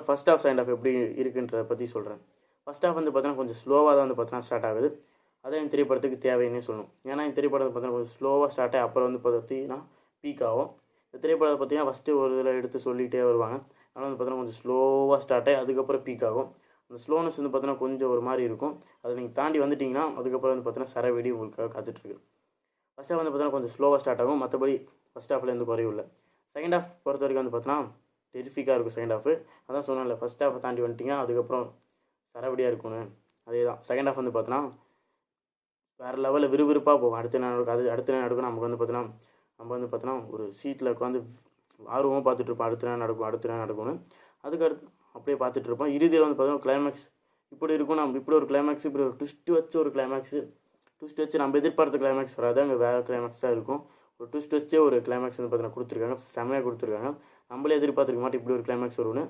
First half second half எப்படி இருக்குன்றதை பற்றி சொல்கிறேன். ஃபஸ்ட் ஹாஃப் வந்து பார்த்தீங்கன்னா கொஞ்சம் ஸ்லோவாக தான் வந்து பார்த்தீங்கன்னா ஸ்டார்ட் ஆகுது. அதே இந்த திரைப்படத்துக்கு தேவைன்னே சொல்லணும். ஏன்னா இந்த திரைப்படத்தை பார்த்தீங்கன்னா கொஞ்சம் ஸ்லோவாக ஸ்டார்ட் ஆகி அப்புறம் வந்து பார்த்தீங்கன்னா பீக் ஆகும். இந்த திரைப்படத்தை பார்த்தீங்கன்னா ஃபஸ்ட்டு ஒரு இதில் எடுத்து சொல்லிகிட்டே வருவாங்க. அதனால் வந்து பார்த்தீங்கன்னா கொஞ்சம் ஸ்லோவாக ஸ்டார்ட் ஆகி அதுக்கப்புறம் பீக் ஆகும். அந்த ஸ்லோனஸ் வந்து பார்த்தீங்கன்னா கொஞ்சம் ஒரு மாதிரி இருக்கும். அதை நீங்கள் தாண்டி வந்துட்டிங்கன்னா அதுக்கப்புறம் வந்து பார்த்தீங்கன்னா சரவெடி உங்களுக்காக காத்துட்ருக்கு. ஃபஸ்ட் ஹாஃப் வந்து பார்த்தீங்கன்னா கொஞ்சம் ஸ்லோவாக ஸ்டார்ட் ஆகும். மற்றபடி ஃபஸ்ட் ஹாஃபில் எந்த குறையும் இல்லை. செகண்ட் ஹாஃப் பொறுத்த வரைக்கும் வந்து பார்த்தீங்கன்னா டெரிஃபிக்காக இருக்கும் செகண்ட் ஹாஃபு. அதான் சொன்னேன்ல, ஃபஸ்ட் ஹாஃபை தாண்டி வந்துட்டிங்கன்னா அதுக்கப்புறம் சரவடியாக இருக்கணும். அதே தான் செகண்ட் ஹாஃப் வந்து பார்த்தீங்கன்னா வேறு லெவலில் விறுவிறுப்பாக போகும். அடுத்து என்ன நடக்கும், அடுத்து என்ன நடக்கும் நமக்கு வந்து பார்த்தீங்கன்னா நம்ம வந்து பார்த்தீங்கன்னா ஒரு சீட்டில் உட்காந்து ஆர்வமாக பார்த்துட்ருப்போம். அடுத்து என்ன நடக்கும்னு. அதுக்கு அடுத்து அப்படியே பார்த்துட்ருப்போம். இறுதியில் வந்து பார்த்தீங்கன்னா கிளைமேக்ஸ் இப்படி இருக்கும். நம்ம இப்படி ஒரு கிளைமேக்ஸ், இப்படி ஒரு ட்விஸ்ட் வச்சு நம்ம எதிர்பார்த்த கிளைமேக்ஸ் வராது. அங்கே வேறு கிளைமேக்ஸ் தான் இருக்கும். ஒரு ட்விஸ்ட் வச்சே ஒரு கிளைமேக்ஸ் வந்து பார்த்தீங்கன்னா கொடுத்துருக்காங்க. செம்மையாக கொடுத்துருக்காங்க. நம்மளே எதிர்பார்த்துருக்க மாட்டோம் இப்படி ஒரு கிளைமேக்ஸ் வரும்னு.